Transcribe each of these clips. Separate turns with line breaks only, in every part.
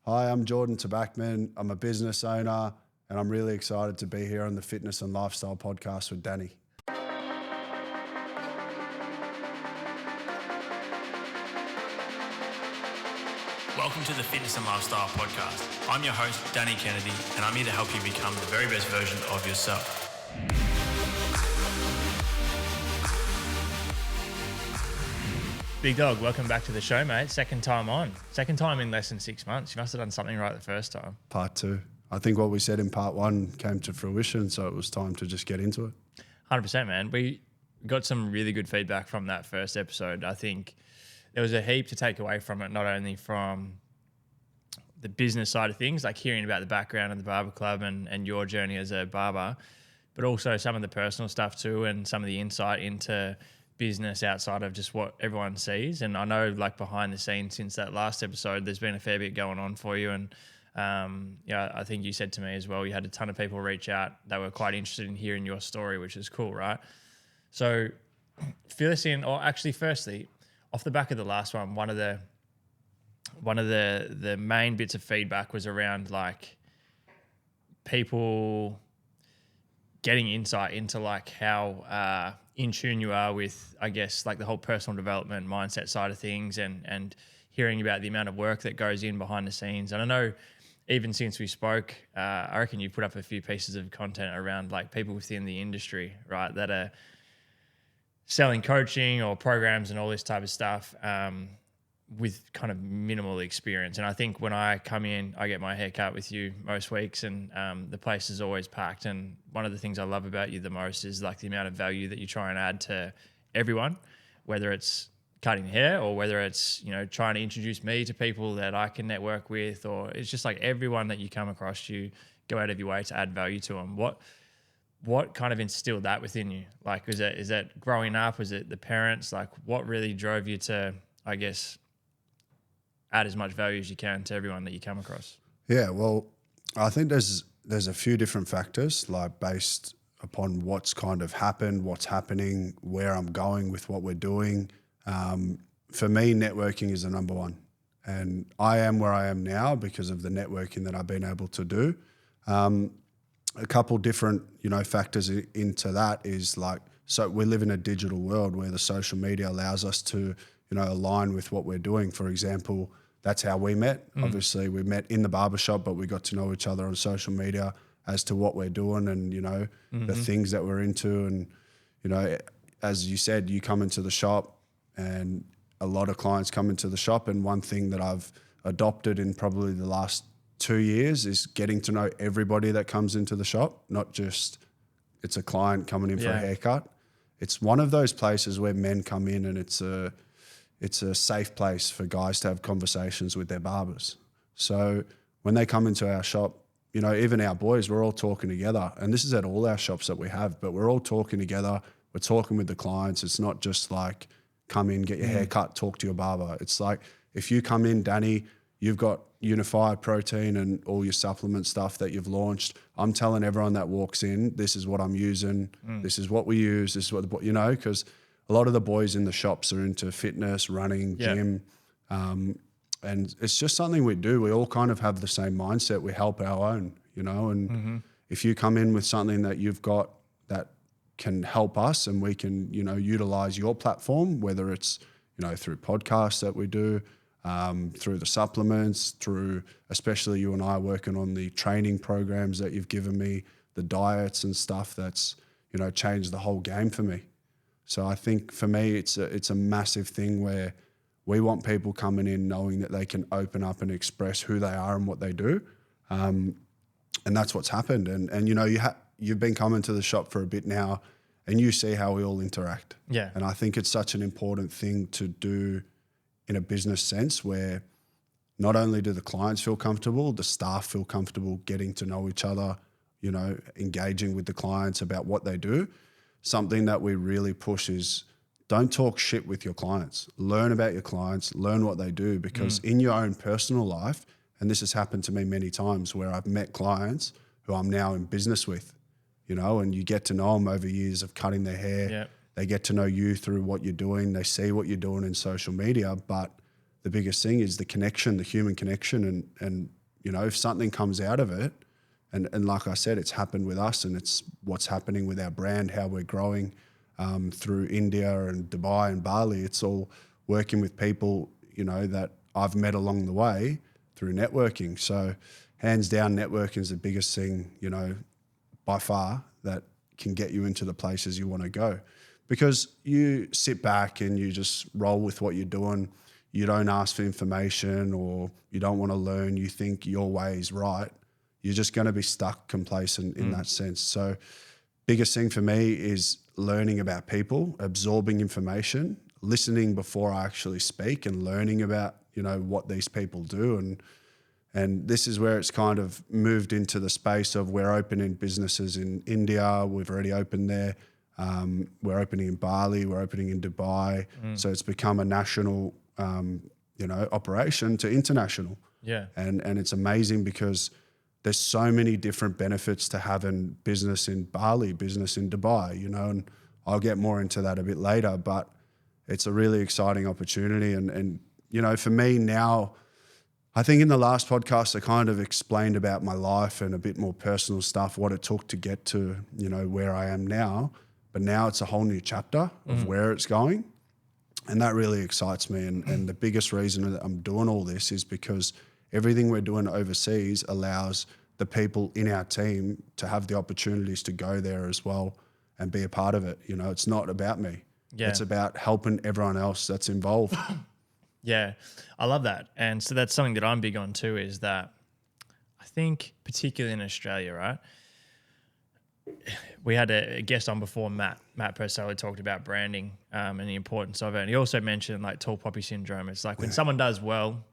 Hi, I'm Jordan Tabakman. I'm a business owner and I'm really excited to be here on the Fitness and Lifestyle Podcast with Danny.
Welcome to the Fitness and Lifestyle Podcast. I'm your host, Danny Kennedy, and I'm here to help you become the very best version of yourself. Big dog, welcome back to the show, mate. Second time in less than 6 months. You must have done something right the first time.
Part 2. I think what we said in part 1 came to fruition, so it was time to just get into it.
100%, man. We got some really good feedback from that first episode. I think there was a heap to take away from it, not only from the business side of things, like hearing about the background of the barber club and your journey as a barber, but also some of the personal stuff too, and some of the insight into business outside of just what everyone sees. And I know, like, behind the scenes since that last episode, there's been a fair bit going on for you. And I think you said to me as well, you had a ton of people reach out that were quite interested in hearing your story, which is cool, right? So fill us in, or actually, firstly, off the back of the last one, one of the main bits of feedback was around like people getting insight into like how in tune you are with, I guess, like the whole personal development mindset side of things, and hearing about the amount of work that goes in behind the scenes. And I know even since we spoke, I reckon you put up a few pieces of content around like people within the industry, right, that are selling coaching or programs and all this type of stuff with kind of minimal experience. And I think when I come in, I get my hair cut with you most weeks, and the place is always packed. And one of the things I love about you the most is like the amount of value that you try and add to everyone, whether it's cutting hair or whether it's, you know, trying to introduce me to people that I can network with, or it's just like everyone that you come across, you go out of your way to add value to them. What kind of instilled that within you? Like, is that growing up? Was it the parents? Like, what really drove you to, I guess, add as much value as you can to everyone that you come across?
Yeah, well, I think there's a few different factors, like based upon what's kind of happened, what's happening, where I'm going with what we're doing. For me, networking is the number one. And I am where I am now because of the networking that I've been able to do. A couple different, factors into that is like, so we live in a digital world where the social media allows us to, align with what we're doing. For example, that's how we met. Obviously, we met in the barbershop, but we got to know each other on social media as to what we're doing and, the things that we're into. And, as you said, you come into the shop and a lot of clients come into the shop. And one thing that I've adopted in probably the last 2 years is getting to know everybody that comes into the shop, not just it's a client coming in for a haircut. It's one of those places where men come in and it's a safe place for guys to have conversations with their barbers. So when they come into our shop, even our boys, we're all talking together. And this is at all our shops that we have, but we're all talking together. We're talking with the clients. It's not just like come in, get your hair cut, talk to your barber. It's like if you come in, Danny, you've got Unified Protein and all your supplement stuff that you've launched. I'm telling everyone that walks in, this is what I'm using. This is what we use. This is what, because a lot of the boys in the shops are into fitness, running, gym. And it's just something we do. We all kind of have the same mindset. We help our own, and if you come in with something that you've got that can help us and we can, utilize your platform, whether it's, through podcasts that we do, through the supplements, through especially you and I working on the training programs that you've given me, the diets and stuff that's, changed the whole game for me. So I think for me, it's a massive thing where we want people coming in knowing that they can open up and express who they are and what they do. And that's what's happened. And you've been coming to the shop for a bit now and you see how we all interact.
Yeah.
And I think it's such an important thing to do in a business sense where not only do the clients feel comfortable, the staff feel comfortable getting to know each other, engaging with the clients about what they do. Something that we really push is don't talk shit with your clients. Learn about your clients, learn what they do, because in your own personal life, and this has happened to me many times where I've met clients who I'm now in business with, and you get to know them over years of cutting their hair.
Yeah.
They get to know you through what you're doing. They see what you're doing in social media, but the biggest thing is the connection, the human connection. And you know, if something comes out of it, and like I said, it's happened with us, and it's what's happening with our brand, how we're growing through India and Dubai and Bali. It's all working with people, you know, that I've met along the way through networking. So hands down, networking is the biggest thing, you know, by far, that can get you into the places you want to go. Because you sit back and you just roll with what you're doing. You don't ask for information, or you don't want to learn. You think your way is right. You're just going to be stuck complacent in that sense. So biggest thing for me is learning about people, absorbing information, listening before I actually speak, and learning about, you know, what these people do. And this is where it's kind of moved into the space of we're opening businesses in India. We've already opened there. We're opening in Bali. We're opening in Dubai. So it's become a national, you know, operation to international.
Yeah.
And it's amazing because there's so many different benefits to having business in Bali, business in Dubai, you know, and I'll get more into that a bit later, but it's a really exciting opportunity. And you know, for me now, I think in the last podcast, I kind of explained about my life and a bit more personal stuff, what it took to get to, you know, where I am now. But now it's a whole new chapter of where it's going. And that really excites me. And the biggest reason that I'm doing all this is because everything we're doing overseas allows the people in our team to have the opportunities to go there as well and be a part of it. You know, it's not about me.
Yeah.
It's about helping everyone else that's involved.
Yeah, I love that. And so that's something that I'm big on too, is that I think particularly in Australia, right? We had a guest on before, Matt Purcell, talked about branding and the importance of it. And he also mentioned like tall poppy syndrome. It's like when someone does well,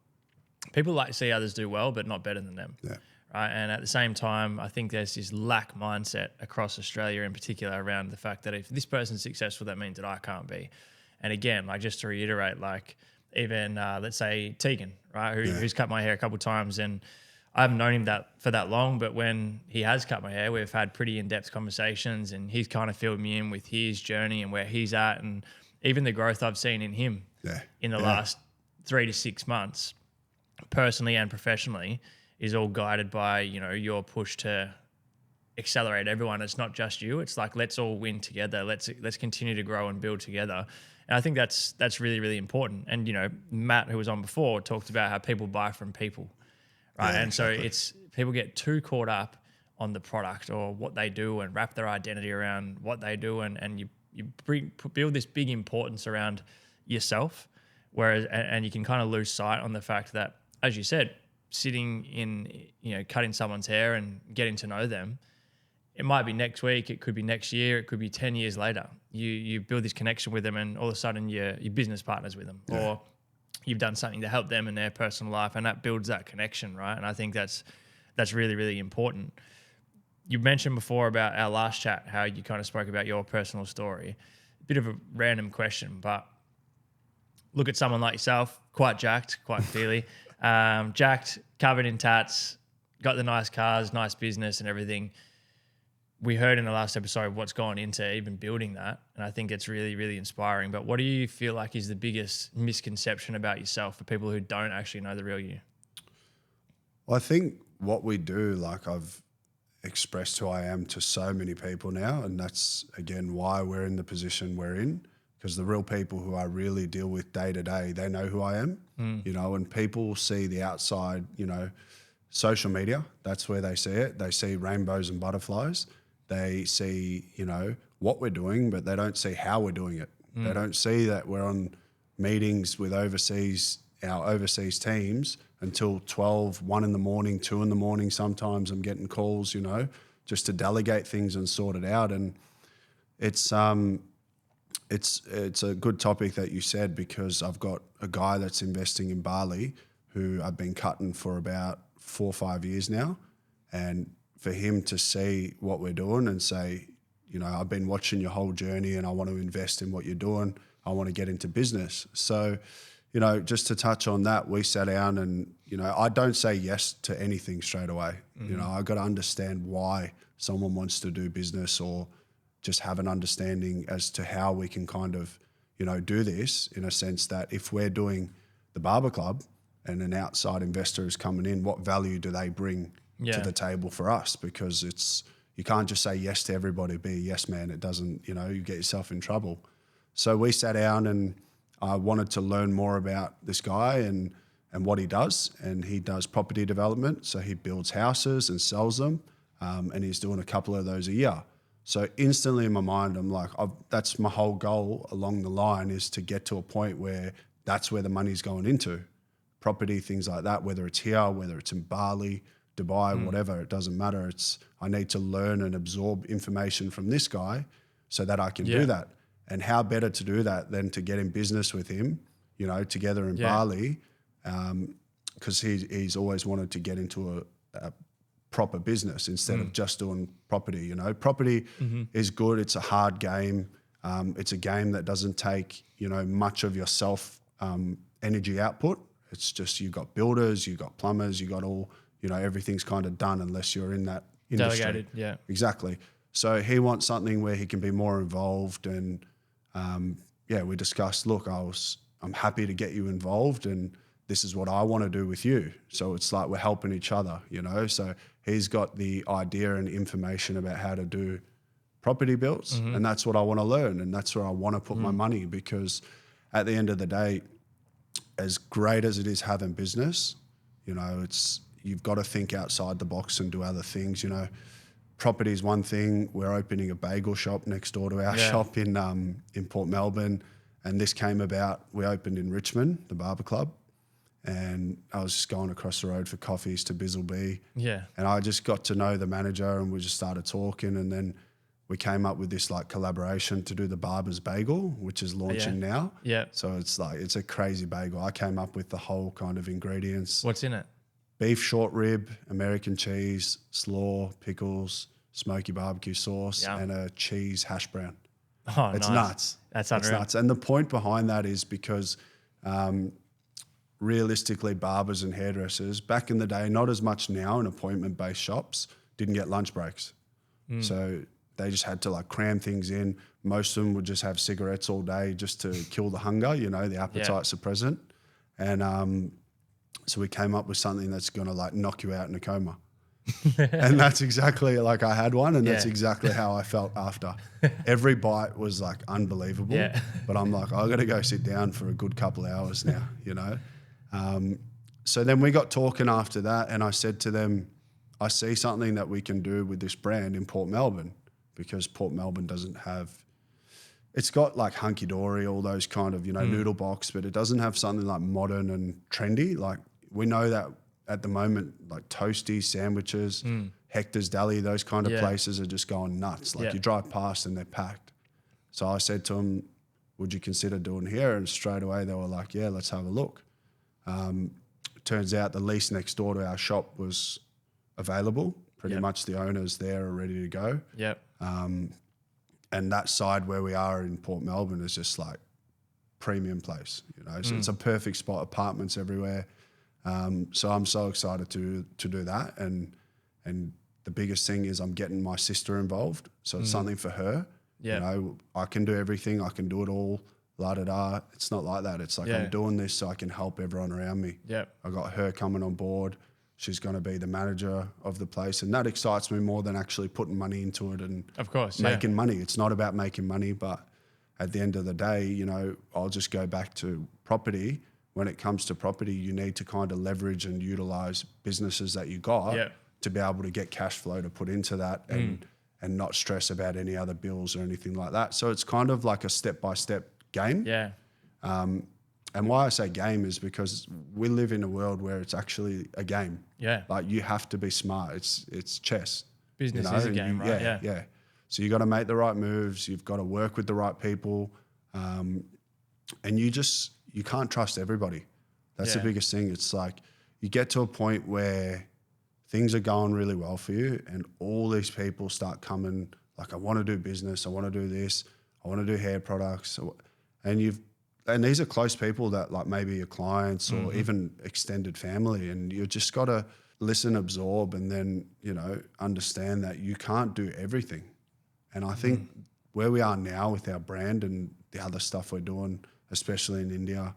people like to see others do well, but not better than them.
Yeah.
Right. And at the same time, I think there's this lack mindset across Australia in particular around the fact that if this person's successful, that means that I can't be. And again, like just to reiterate, like even let's say Tegan, right, who's cut my hair a couple of times, and I haven't known him for that long, but when he has cut my hair, we've had pretty in-depth conversations, and he's kind of filled me in with his journey and where he's at, and even the growth I've seen in him in the last 3 to 6 months, personally and professionally, is all guided by, you know, your push to accelerate everyone. It's not just you. It's like, let's all win together. Let's continue to grow and build together. And I think that's really, really important. And, you know, Matt, who was on before, talked about how people buy from people, right?
Yeah,
and
exactly.
so it's people get too caught up on the product or what they do and wrap their identity around what they do. And you build this big importance around yourself, whereas, and you can kind of lose sight on the fact that, as you said, sitting in, you know, cutting someone's hair and getting to know them, it might be next week, it could be next year, it could be 10 years later. You build this connection with them, and all of a sudden you're business partners with them, or you've done something to help them in their personal life, and that builds that connection, right? And I think that's really, really important. You mentioned before about our last chat, how you kind of spoke about your personal story. A bit of a random question, but look at someone like yourself, quite jacked, quite clearly. Jacked, covered in tats, got the nice cars, nice business and everything. We heard in the last episode what's gone into even building that, and I think it's really, really inspiring. But what do you feel like is the biggest misconception about yourself for people who don't actually know the real you?
Well, I think what we do, like I've expressed who I am to so many people now, and that's, again, why we're in the position we're in, because the real people who I really deal with day to day, they know who I am, you know, and people see the outside, you know, social media, that's where they see it. They see rainbows and butterflies. They see, you know, what we're doing, but they don't see how we're doing it. They don't see that we're on meetings with our overseas teams until 12, 1 in the morning, 2 in the morning. Sometimes I'm getting calls, you know, just to delegate things and sort it out. And it's a good topic that you said, because I've got a guy that's investing in Bali who I've been cutting for about 4 or 5 years now. And for him to see what we're doing and say, you know, I've been watching your whole journey and I want to invest in what you're doing. I want to get into business. So, you know, just to touch on that, we sat down and, you know, I don't say yes to anything straight away. You know, I got to understand why someone wants to do business, or just have an understanding as to how we can kind of, you know, do this in a sense that if we're doing the barber club and an outside investor is coming in, what value do they bring to the table for us? Because you can't just say yes to everybody, be a yes man. It doesn't, you get yourself in trouble. So we sat down and I wanted to learn more about this guy and what he does. And he does property development. So he builds houses and sells them. And he's doing a couple of those a year. So instantly in my mind, I'm like, that's my whole goal along the line, is to get to a point where that's where the money's going into. Property, things like that, whether it's here, whether it's in Bali, Dubai, whatever, it doesn't matter. I need to learn and absorb information from this guy so that I can do that. And how better to do that than to get in business with him, together in Bali, because he's always wanted to get into a proper business instead of just doing property. Property is good. It's a hard game. It's a game that doesn't take, much of your self energy output. It's just, you've got builders, you've got plumbers, you've got all, everything's kind of done unless you're in that industry.
Delegated, yeah.
Exactly. So he wants something where he can be more involved. And we discussed, look, I'm happy to get you involved and this is what I want to do with you. So it's like we're helping each other, So he's got the idea and information about how to do property builds, and that's what I want to learn, and that's where I want to put my money, because at the end of the day, as great as it is having business, you've got to think outside the box and do other things. Property is one thing. We're opening a bagel shop next door to our shop in Port Melbourne, and this came about. We opened in Richmond, the barber club. And I was just going across the road for coffees to Bizzleby. Yeah. And I just got to know the manager and we just started talking. And then we came up with this like collaboration to do the Barber's Bagel, which is launching now. Yeah. So it's a crazy bagel. I came up with the whole kind of ingredients.
What's in it?
Beef short rib, American cheese, slaw, pickles, smoky barbecue sauce, and a cheese hash brown.
Oh,
it's
nice.
Nuts.
That's unreal.
It's nuts. And the point behind that is because realistically, barbers and hairdressers back in the day, not as much now in appointment-based shops, didn't get lunch breaks. So they just had to like cram things in. Most of them would just have cigarettes all day just to kill the hunger, the appetite suppressant. And so we came up with something that's going to like knock you out in a coma. And that's exactly like I had one, and that's exactly how I felt after. Every bite was like unbelievable. Yeah. But I'm like, I got to go sit down for a good couple of hours now, So then we got talking after that, and I said to them, I see something that we can do with this brand in Port Melbourne, because Port Melbourne doesn't have, it's got like hunky dory, all those kind of, noodle box, but it doesn't have something like modern and trendy. Like we know that at the moment, like Toasties, sandwiches, Hector's Deli, those kind of places are just going nuts. Like you drive past and they're packed. So I said to them, would you consider doing here? And straight away they were like, yeah, let's have a look. Turns out the lease next door to our shop was available. Pretty much the owners there are ready to go. Yep. And that side where we are in Port Melbourne is just like premium place, So it's a perfect spot, apartments everywhere. So I'm so excited to do that. And the biggest thing is I'm getting my sister involved. So it's something for her. Yeah. I can do everything. I can do it all. La-da-da. It's not like that. It's like I'm doing this so I can help everyone around me. Yeah. I got her coming on board. She's going to be the manager of the place. And that excites me more than actually putting money into it and
of course,
making money. It's not about making money, but at the end of the day, I'll just go back to property. When it comes to property, you need to kind of leverage and utilize businesses that you got to be able to get cash flow to put into that and not stress about any other bills or anything like that. So it's kind of like a step-by-step game. Yeah. And why I say game is because we live in a world where it's actually a game. Yeah. Like you have to be smart. It's chess.
Business is a game, right?
Yeah. So you got to make the right moves. You've got to work with the right people. And you can't trust everybody. That's the biggest thing. It's like you get to a point where things are going really well for you and all these people start coming like, I want to do business. I want to do this. I want to do hair products. And these are close people that like maybe your clients or even extended family, and you just got to listen, absorb, and then, understand that you can't do everything. And I think where we are now with our brand and the other stuff we're doing, especially in India,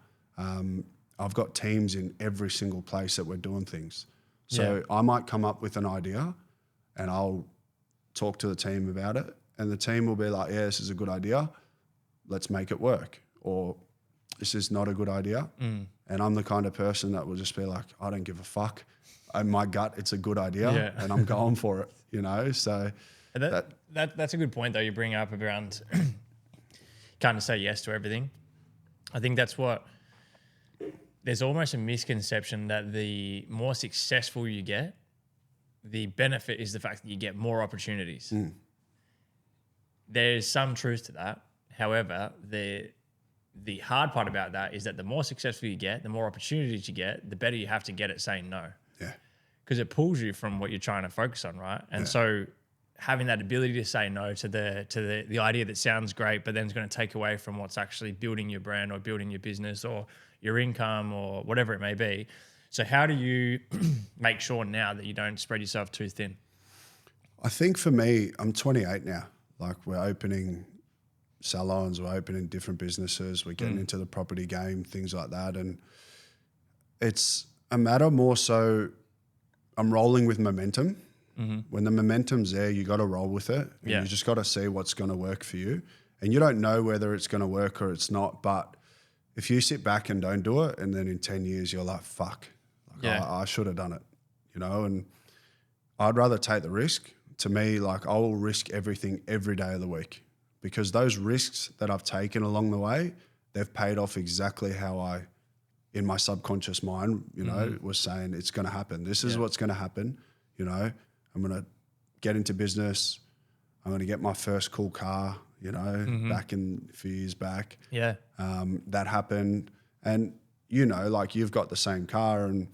I've got teams in every single place that we're doing things. So I might come up with an idea and I'll talk to the team about it, and the team will be like, yeah, this is a good idea. Let's make it work. Or this is not a good idea. And I'm the kind of person that will just be like, I don't give a fuck. In my gut, it's a good idea and I'm going for it, you know? So
that's a good point though you bring up around kind of say yes to everything. I think that's what, there's almost a misconception that the more successful you get, the benefit is the fact that you get more opportunities. There's some truth to that. However, the hard part about that is that the more successful you get, the more opportunities you get, the better you have to get at saying no.
Yeah.
Because it pulls you from what you're trying to focus on, right? And so having that ability to say no to the idea that sounds great, but then it's going to take away from what's actually building your brand or building your business or your income or whatever it may be. So how do you make sure now that you don't spread yourself too thin?
I think for me, I'm 28 now. Like, we're opening salons, we're opening different businesses, we're getting into the property game, things like that. And it's a matter more so I'm rolling with momentum. When the momentum's there, you got to roll with it. And you just got to see what's going to work for you. And you don't know whether it's going to work or it's not. But if you sit back and don't do it, and then in 10 years you're like, fuck, like I should have done it, you know? And I'd rather take the risk. To me, like, I will risk everything every day of the week, because those risks that I've taken along the way, they've paid off exactly how I, in my subconscious mind, you know, was saying it's going to happen. This is what's going to happen. You know, I'm going to get into business. I'm going to get my first cool car, you know, back in a few years back.
Yeah.
That happened. And, you know, like, you've got the same car, and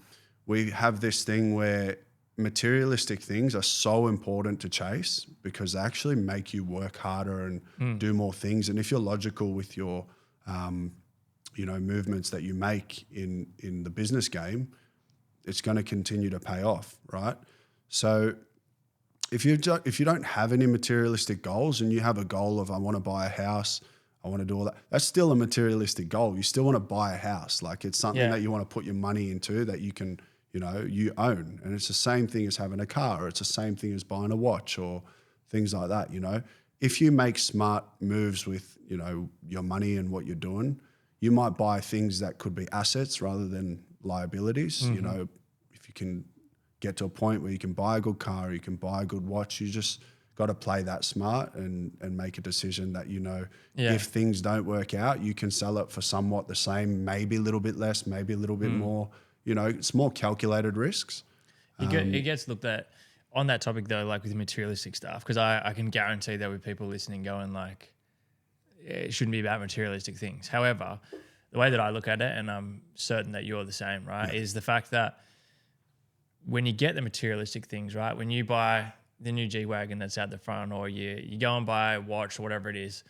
we have this thing where materialistic things are so important to chase because they actually make you work harder and do more things. And if you're logical with your, you know, movements that you make in the business game, it's going to continue to pay off, right? So if you don't have any materialistic goals, and you have a goal of, I want to buy a house, I want to do all that, that's still a materialistic goal. You still want to buy a house. Like, it's something that you want to put your money into that you can, you know, you own. And it's the same thing as having a car, or it's the same thing as buying a watch or things like that, you know. If you make smart moves with, you know, your money and what you're doing, you might buy things that could be assets rather than liabilities. You know, if you can get to a point where you can buy a good car, you can buy a good watch, you just got to play that smart and make a decision that, you know, if things don't work out, you can sell it for somewhat the same, maybe a little bit less, maybe a little bit more. You know, it's more calculated risks.
It gets looked at on that topic though, like with materialistic stuff, because I can guarantee there were people listening going like, it shouldn't be about materialistic things. However, the way that I look at it, and I'm certain that you're the same, right, is the fact that when you get the materialistic things, right, when you buy the new G-Wagon that's out the front, or you go and buy a watch or whatever it is,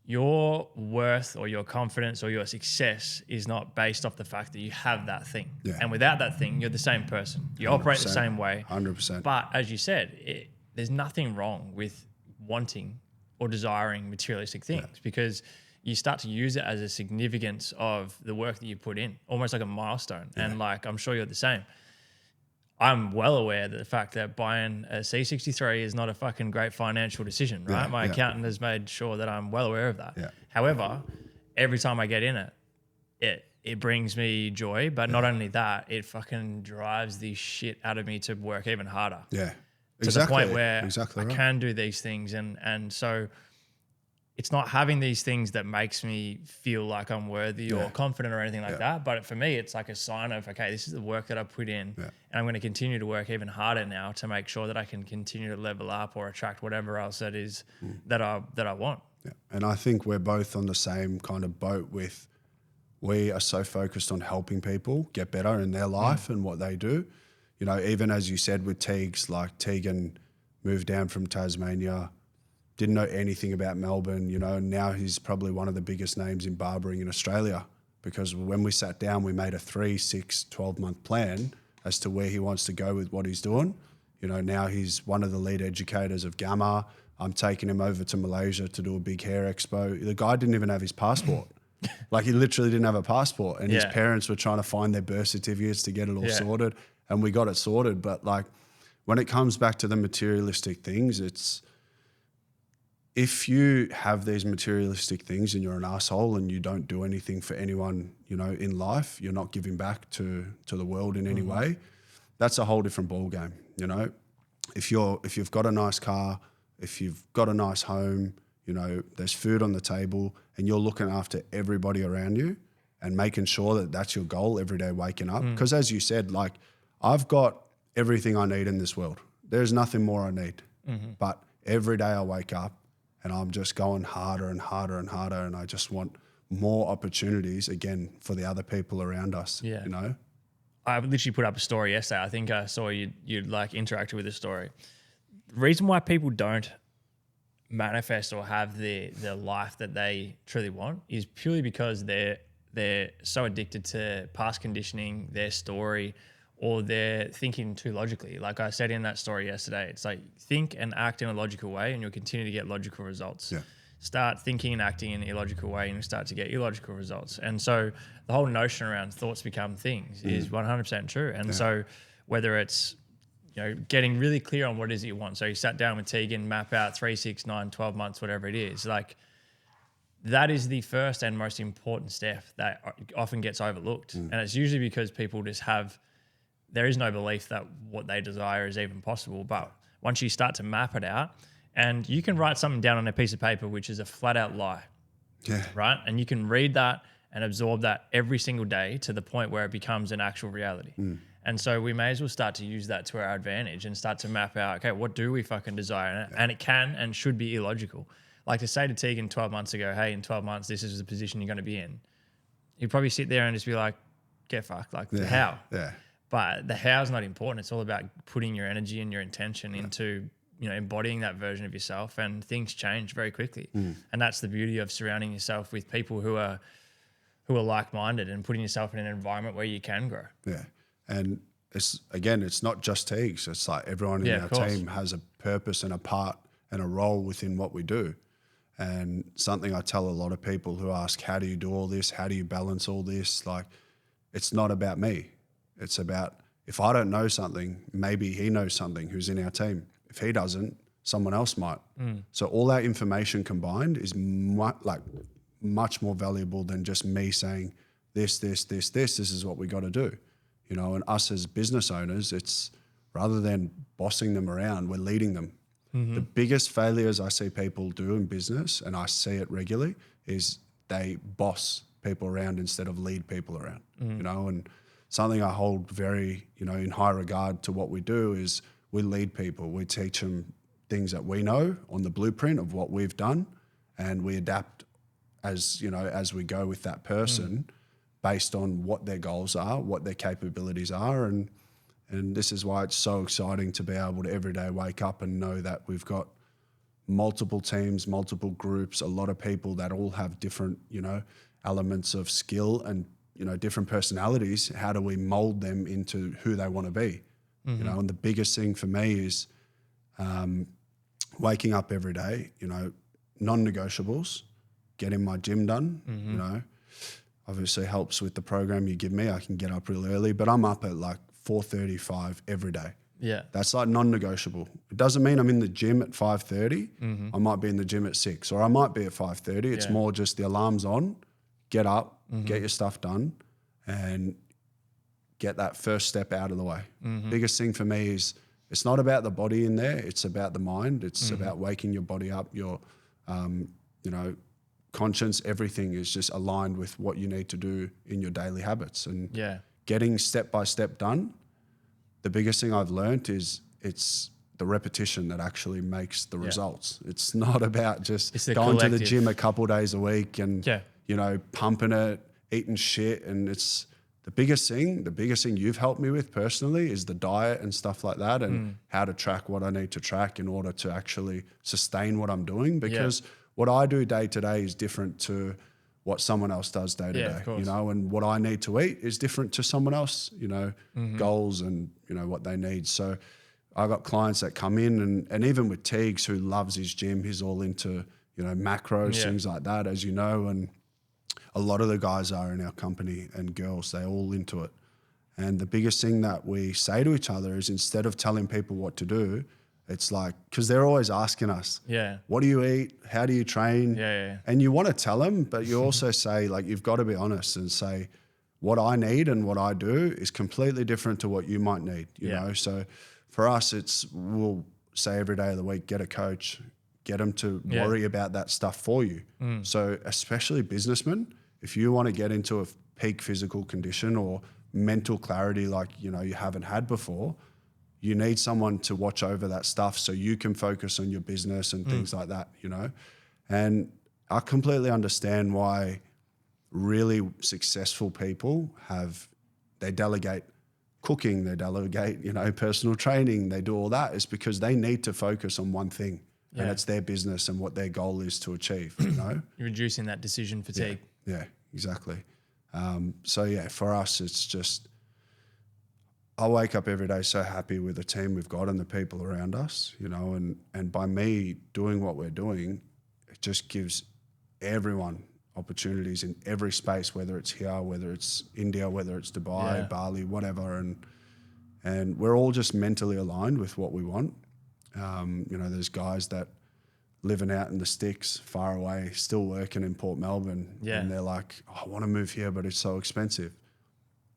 your worth or your confidence or your success is not based off the fact that you have that thing. And without that thing, you're the same person. You operate the same way.
100%.
But as you said, there's nothing wrong with wanting or desiring materialistic things because you start to use it as a significance of the work that you put in, almost like a milestone. And like, I'm sure you're the same. I'm well aware that the fact that buying a C63 is not a fucking great financial decision, right? My accountant has made sure that I'm well aware of that. However, every time I get in it, it brings me joy. But not only that, it fucking drives the shit out of me to work even harder.
Yeah.
To the point where
I
can do these things. And so it's not having these things that makes me feel like I'm worthy or confident or anything like that. But for me, it's like a sign of, okay, this is the work that I put in and I'm going to continue to work even harder now to make sure that I can continue to level up or attract whatever else that is that I want.
Yeah. And I think we're both on the same kind of boat with, we are so focused on helping people get better in their life and what they do. You know, even as you said with Teagues, like Tegan moved down from Tasmania, didn't know anything about Melbourne, you know, and now he's probably one of the biggest names in barbering in Australia, because when we sat down, we made a 3, 6, 12-month plan as to where he wants to go with what he's doing. You know, now he's one of the lead educators of Gamma. I'm taking him over to Malaysia to do a big hair expo. The guy didn't even have his passport. Like he literally didn't have a passport, and his
Yeah.
parents were trying to find their birth certificates to get it all
Yeah.
sorted, and we got it sorted. But like when it comes back to the materialistic things, it's if you have these materialistic things and you're an asshole and you don't do anything for anyone, you know, in life, you're not giving back to the world in any way, that's a whole different ball game, you know. If you've got a nice car, if you've got a nice home, you know, there's food on the table and you're looking after everybody around you and making sure that that's your goal every day waking up. Because as you said, like I've got everything I need in this world. There's nothing more I need. But every day I wake up and I'm just going harder and harder and harder, and I just want more opportunities again for the other people around us,
Yeah.
you know?
I literally put up a story yesterday. I think I saw you'd like interacted with the story. The reason why people don't manifest or have the life that they truly want is purely because they're so addicted to past conditioning, their story, or they're thinking too logically. Like I said in that story yesterday, it's like think and act in a logical way and you'll continue to get logical results.
Yeah.
Start thinking and acting in an illogical way and you'll start to get illogical results. And so the whole notion around thoughts become things is 100% true. And so whether it's, you know, getting really clear on what it is that you want. So you sat down with Tegan, map out 3, 6, 9, 12 months, whatever it is. Like that is the first and most important step that often gets overlooked. And it's usually because people just there is no belief that what they desire is even possible. But once you start to map it out, and you can write something down on a piece of paper, which is a flat out lie, right? And you can read that and absorb that every single day to the point where it becomes an actual reality. And so we may as well start to use that to our advantage and start to map out, okay, what do we fucking desire? And it can and should be illogical. Like to say to Tegan 12 months ago, hey, in 12 months, this is the position you're going to be in. He'd probably sit there and just be like, get fucked, like how?
Yeah.
But the how is not important. It's all about putting your energy and your intention into, you know, embodying that version of yourself, and things change very quickly. And that's the beauty of surrounding yourself with people who are like-minded and putting yourself in an environment where you can grow.
Yeah. And it's not just Teagues. It's like everyone in our team has a purpose and a part and a role within what we do. And something I tell a lot of people who ask, how do you do all this? How do you balance all this? Like, it's not about me. It's about, if I don't know something, maybe he knows something who's in our team. If he doesn't, someone else might. So all that information combined is much more valuable than just me saying this is what we got to do. You know, and us as business owners, it's rather than bossing them around, we're leading them. The biggest failures I see people do in business, and I see it regularly, is they boss people around instead of lead people around, you know, and something I hold very, you know, in high regard to what we do is we lead people. We teach them things that we know on the blueprint of what we've done, and we adapt as, you know, as we go with that person based on what their goals are, what their capabilities are. And this is why it's so exciting to be able to every day wake up and know that we've got multiple teams, multiple groups, a lot of people that all have different, you know, elements of skill and, you know, different personalities. How do we mold them into who they want to be? You know, and the biggest thing for me is waking up every day, you know, non-negotiables, getting my gym done, you know, obviously helps with the program you give me. I can get up real early, but I'm up at like 4:35 every day.
Yeah.
That's like non-negotiable. It doesn't mean I'm in the gym at 5:30. I might be in the gym at 6, or I might be at 5:30. It's more just the alarm's on, get up, get your stuff done, and get that first step out of the way. Biggest thing for me is it's not about the body in there. It's about the mind. It's about waking your body up, your, you know, conscience, everything is just aligned with what you need to do in your daily habits. And getting step by step done, the biggest thing I've learned is it's the repetition that actually makes the results. It's not about just going to the gym a couple of days a week and, you know, pumping it, eating shit. And it's the biggest thing you've helped me with personally is the diet and stuff like that, and how to track what I need to track in order to actually sustain what I'm doing, because what I do day to day is different to what someone else does day to day, you know, and what I need to eat is different to someone else, you know, goals and, you know, what they need. So I got clients that come in and even with Teagues, who loves his gym, he's all into, you know, macros, things like that, as you know. And a lot of the guys are in our company and girls, they're all into it. And the biggest thing that we say to each other is instead of telling people what to do, it's like, because they're always asking us,
Yeah.
what do you eat? How do you train?
Yeah.
And you want to tell them, but you also say, like, you've got to be honest and say, what I need and what I do is completely different to what you might need, you know? So for us, we'll say every day of the week, get a coach, get them to worry about that stuff for you. So especially businessmen, if you want to get into a peak physical condition or mental clarity like, you know, you haven't had before, you need someone to watch over that stuff so you can focus on your business and things like that, you know? And I completely understand why really successful people they delegate cooking, they delegate, you know, personal training, they do all that is because they need to focus on one thing and it's their business and what their goal is to achieve, you know?
You're reducing that decision fatigue.
Yeah, exactly. So yeah, for us, it's just, I wake up every day so happy with the team we've got and the people around us, you know, and by me doing what we're doing, it just gives everyone opportunities in every space, whether it's here, whether it's India, whether it's Dubai, Bali, whatever. And we're all just mentally aligned with what we want. You know, there's guys that living out in the sticks far away, still working in Port Melbourne. And they're like, oh, I want to move here, but it's so expensive.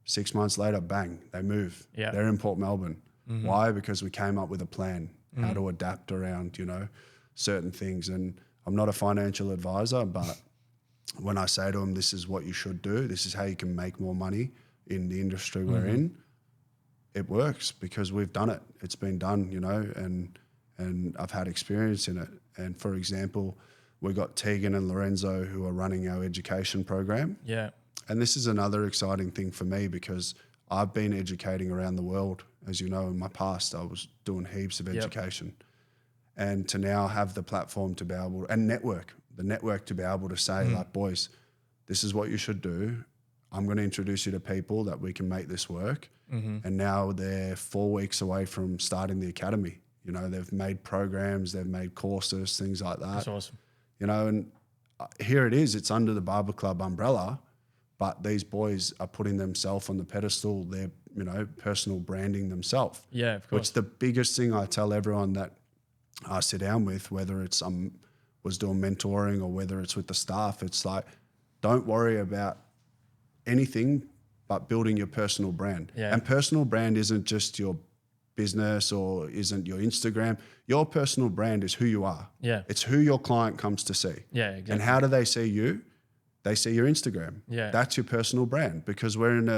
6 months later, bang, they move. They're in Port Melbourne. Why? Because we came up with a plan, how to adapt around, you know, certain things. And I'm not a financial advisor, but when I say to them, this is what you should do, this is how you can make more money in the industry we're in, it works because we've done it. It's been done, you know, and I've had experience in it. And for example, we got Tegan and Lorenzo who are running our education program. And this is another exciting thing for me because I've been educating around the world. As you know, in my past, I was doing heaps of education. And to now have the platform to be able, and the network to be able to say, like, boys, this is what you should do. I'm going to introduce you to people that we can make this work. And now they're 4 weeks away from starting the academy. You know, they've made programs, they've made courses, things like that.
That's awesome.
You know, and here it is, it's under the Barber Club umbrella, but these boys are putting themselves on the pedestal. They're, you know, personal branding themselves.
Yeah, of course.
Which the biggest thing I tell everyone that I sit down with, whether it's was doing mentoring or whether it's with the staff, it's like, don't worry about anything but building your personal brand. And personal brand isn't just your business or isn't your Instagram. Your personal brand is who you are. It's who your client comes to see.
Exactly.
And how do they see you? They see your Instagram. That's your personal brand because we're in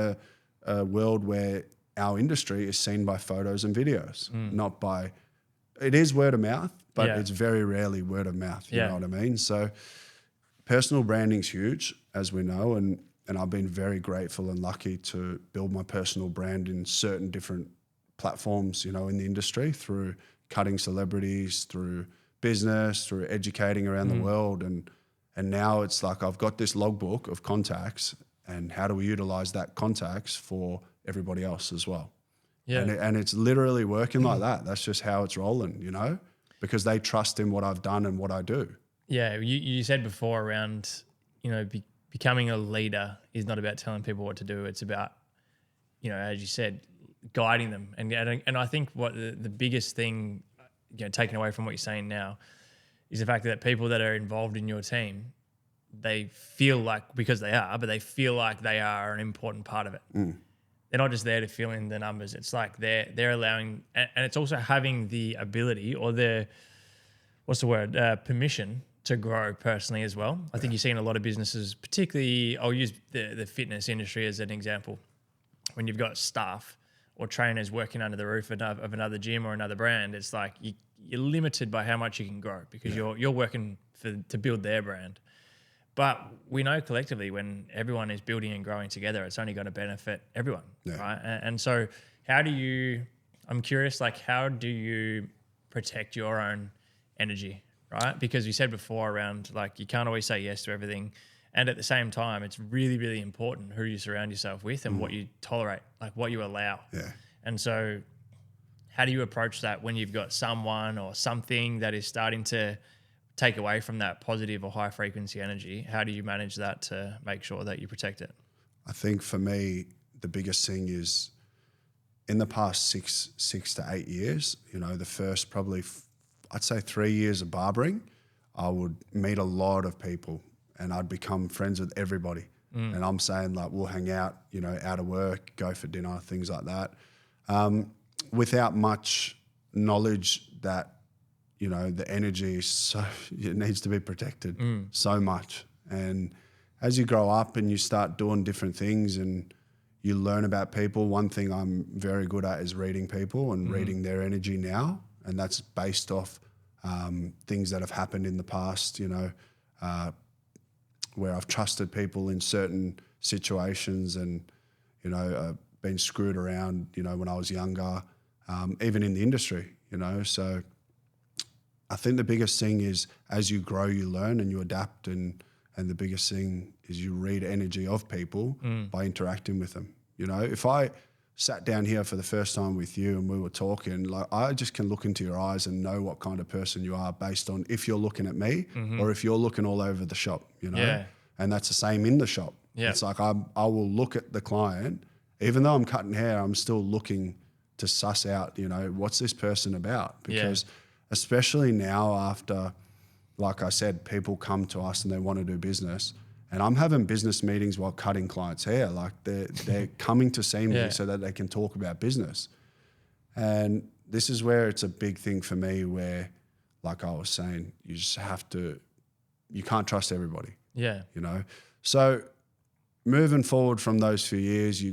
a world where our industry is seen by photos and videos, not by, it is word of mouth, but it's very rarely word of mouth. You know what I mean? So personal branding's huge, as we know, and I've been very grateful and lucky to build my personal brand in certain different platforms, you know, in the industry through cutting celebrities, through business, through educating around the world. And now it's like I've got this logbook of contacts and how do we utilize that contacts for everybody else as well. And it's literally working like that. That's just how it's rolling, you know, because they trust in what I've done and what I do.
You said before around, you know, becoming a leader is not about telling people what to do. It's about, you know, as you said, guiding them. And I think what the biggest thing, you know, taken away from what you're saying now is the fact that people that are involved in your team, they feel like, because they are, but they feel like they are an important part of it. They're not just there to fill in the numbers. It's like they're allowing, and it's also having the ability or the, permission to grow personally as well. I think you see in a lot of businesses, particularly, I'll use the fitness industry as an example. When you've got staff or trainers working under the roof of another gym or another brand, it's like you're limited by how much you can grow because you're working to build their brand. But we know collectively when everyone is building and growing together, it's only going to benefit everyone, right? And so I'm curious, like, how do you protect your own energy, right? Because you said before around, like, you can't always say yes to everything. And at the same time, it's really, really important who you surround yourself with and what you tolerate, like what you allow. And so how do you approach that when you've got someone or something that is starting to take away from that positive or high frequency energy, how do you manage that to make sure that you protect it?
I think for me, the biggest thing is in the past 6 to 8 years, you know, the first probably, I'd say 3 years of barbering, I would meet a lot of people and I'd become friends with everybody. And I'm saying like, we'll hang out, you know, out of work, go for dinner, things like that. Without much knowledge that, you know, the energy is so, it needs to be protected so much. And as you grow up and you start doing different things and you learn about people, one thing I'm very good at is reading people and reading their energy now. And that's based off things that have happened in the past, you know, where I've trusted people in certain situations and, you know, been screwed around, you know, when I was younger, even in the industry, you know. So I think the biggest thing is as you grow, you learn and you adapt, and the biggest thing is you read energy of people by interacting with them. You know, if I sat down here for the first time with you and we were talking, like I just can look into your eyes and know what kind of person you are based on if you're looking at me or if you're looking all over the shop, you know.
Yeah.
And that's the same in the shop.
Yeah.
It's like I will look at the client, even though I'm cutting hair, I'm still looking to suss out, you know, what's this person about? Because especially now after, like I said, people come to us and they want to do business. And I'm having business meetings while cutting clients' hair. Like they're coming to see me so that they can talk about business. And this is where it's a big thing for me where, like I was saying, you just have to, you can't trust everybody.
Yeah.
You know? So moving forward from those few years,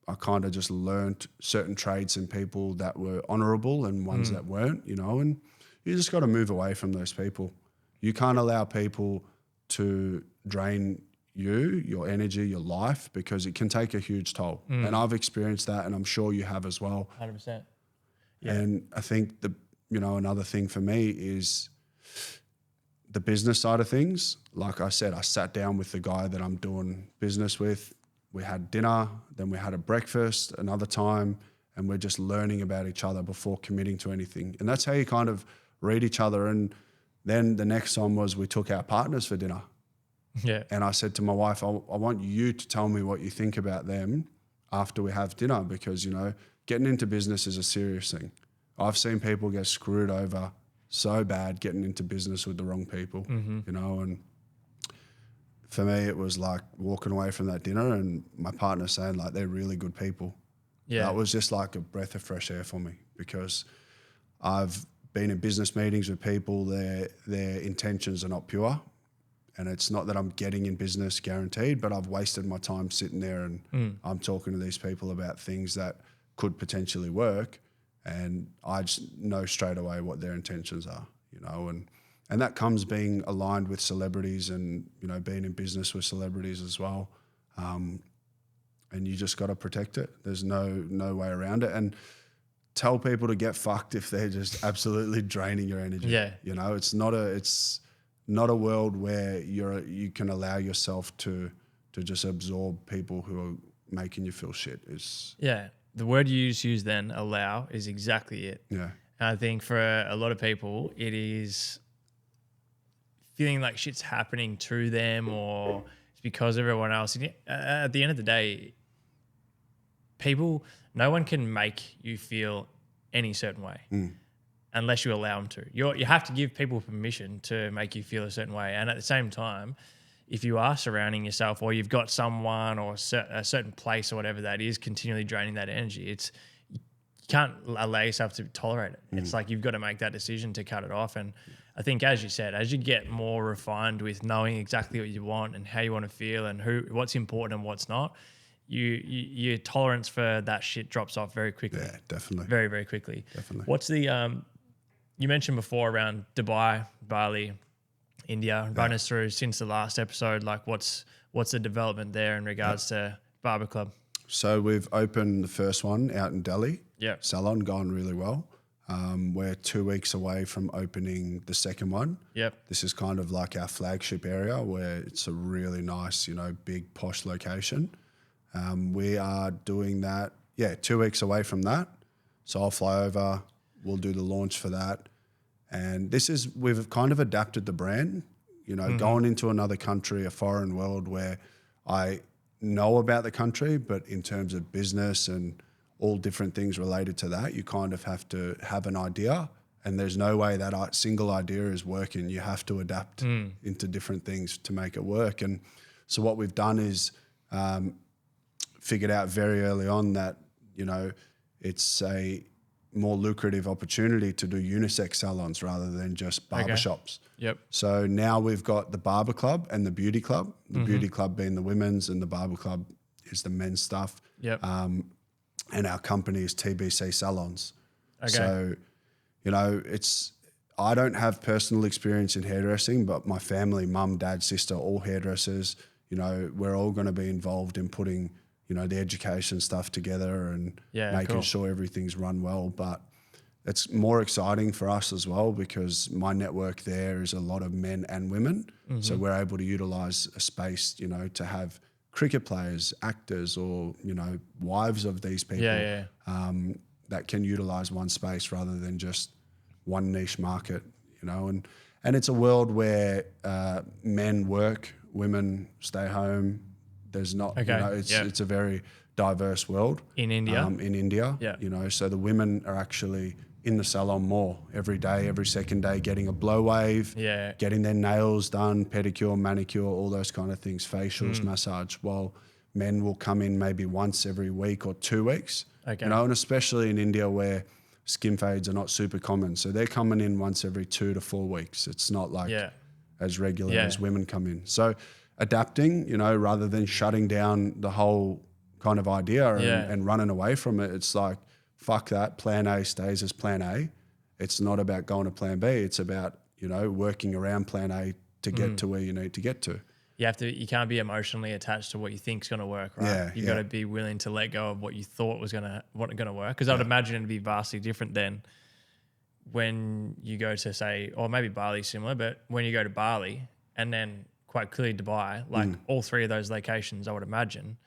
I kind of just learned certain traits in people that were honorable and ones that weren't, you know, and you just got to move away from those people. You can't allow people to drain you, your energy, your life, because it can take a huge toll. And I've experienced that, and I'm sure you have as well.
100%. Yeah.
And I think another thing for me is the business side of things. Like I said, I sat down with the guy that I'm doing business with. We had dinner, then we had a breakfast another time, and we're just learning about each other before committing to anything. And that's how you kind of read each other. And then the next time was we took our partners for dinner.
Yeah.
And I said to my wife, I want you to tell me what you think about them after we have dinner, because, you know, getting into business is a serious thing. I've seen people get screwed over so bad getting into business with the wrong people, you know, and for me, it was like walking away from that dinner and my partner saying like, they're really good people.
Yeah.
That was just like a breath of fresh air for me, because I've been in business meetings with people, their intentions are not pure. And it's not that I'm getting in business guaranteed, but I've wasted my time sitting there and I'm talking to these people about things that could potentially work. And I just know straight away what their intentions are, you know, and that comes being aligned with celebrities and, you know, being in business with celebrities as well. And you just got to protect it. There's no way around it. And tell people to get fucked if they're just absolutely draining your energy.
Yeah.
You know, it's not a world where you can allow yourself to just absorb people who are making you feel shit.
Yeah. The word you use then, allow, is exactly it.
Yeah.
And I think for a lot of people, it is feeling like shit's happening to them or it's because of everyone else. And at the end of the day, no one can make you feel any certain way unless you allow them to. You have to give people permission to make you feel a certain way. And at the same time, if you are surrounding yourself or you've got someone or a certain place or whatever that is continually draining that energy, you can't allow yourself to tolerate it. It's like you've got to make that decision to cut it off. And I think, as you said, as you get more refined with knowing exactly what you want and how you want to feel and what's important and what's not, your tolerance for that shit drops off very quickly.
Yeah, definitely.
Very, very quickly.
Definitely.
What's the you mentioned before around Dubai, Bali, India. Run us through since the last episode, like what's the development there in regards to Barber Club?
So we've opened the first one out in Delhi.
Yeah.
Salon, gone really well. We're 2 weeks away from opening the second one.
Yep.
This is kind of like our flagship area where it's a really nice, you know, big posh location. We are doing that, 2 weeks away from that. So I'll fly over, we'll do the launch for that. And we've kind of adapted the brand, going into another country, a foreign world where I know about the country, but in terms of business and all different things related to that, you kind of have to have an idea, and there's no way that single idea is working. You have to adapt into different things to make it work. And so what we've done is figured out very early on that, it's a more lucrative opportunity to do unisex salons rather than just barbershops.
Yep.
So now we've got the barber club and the beauty club, the beauty club being the women's and the barber club is the men's stuff.
Yep.
And our company is TBC Salons.
Okay.
So, I don't have personal experience in hairdressing, but my family, mum, dad, sister, all hairdressers, we're all going to be involved in putting, the education stuff together and making sure everything's run well. But it's more exciting for us as well because my network there is a lot of men and women. So we're able to utilize a space, to have cricket players, actors, or, wives of these people that can utilize one space rather than just one niche market, and it's a world where men work, women stay home. There's not, it's a very diverse world.
In India?
So the women are actually in the salon more every day, every second day, getting a blow wave, getting their nails done, pedicure, manicure, all those kind of things, facials, massage, while men will come in maybe once every week or 2 weeks, and especially in India where skin fades are not super common. So they're coming in once every 2 to 4 weeks. It's not like as regular as women come in. So adapting, rather than shutting down the whole kind of idea and running away from it, it's like, fuck that, plan A stays as plan A. It's not about going to plan B. It's about, working around plan A to get to where you need to get to.
You can't be emotionally attached to what you think's going to work, right?
Yeah,
You've got to be willing to let go of what you thought was going to work. Because I'd imagine it'd be vastly different than when you go to say, or maybe Bali's similar, but when you go to Bali and then quite clearly Dubai, like all three of those locations, I would imagine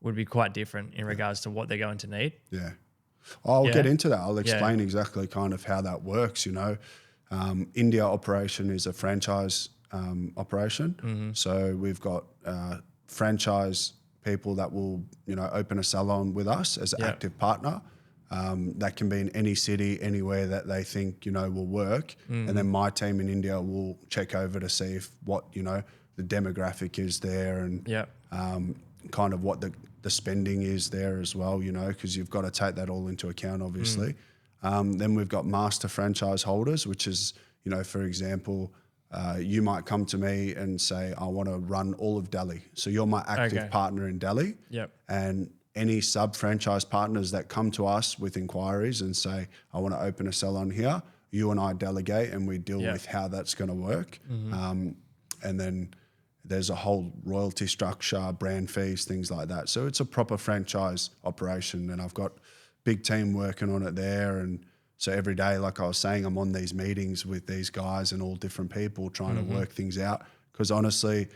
would be quite different in regards to what they're going to need.
Yeah. I'll get into that. I'll explain exactly kind of how that works. India operation is a franchise operation. So we've got franchise people that will, open a salon with us as an active partner. That can be in any city, anywhere that they think, will work. And then my team in India will check over to see if what, the demographic is there and kind of what the spending is there as well, because you've got to take that all into account, obviously. Then we've got master franchise holders, which is, for example, you might come to me and say, I want to run all of Delhi. So you're my active partner in Delhi. And any sub-franchise partners that come to us with inquiries and say, I want to open a salon here, you and I delegate and we deal with how that's going to work. And then there's a whole royalty structure, brand fees, things like that. So it's a proper franchise operation and I've got big team working on it there. And so every day, like I was saying, I'm on these meetings with these guys and all different people trying to work things out. Because honestly,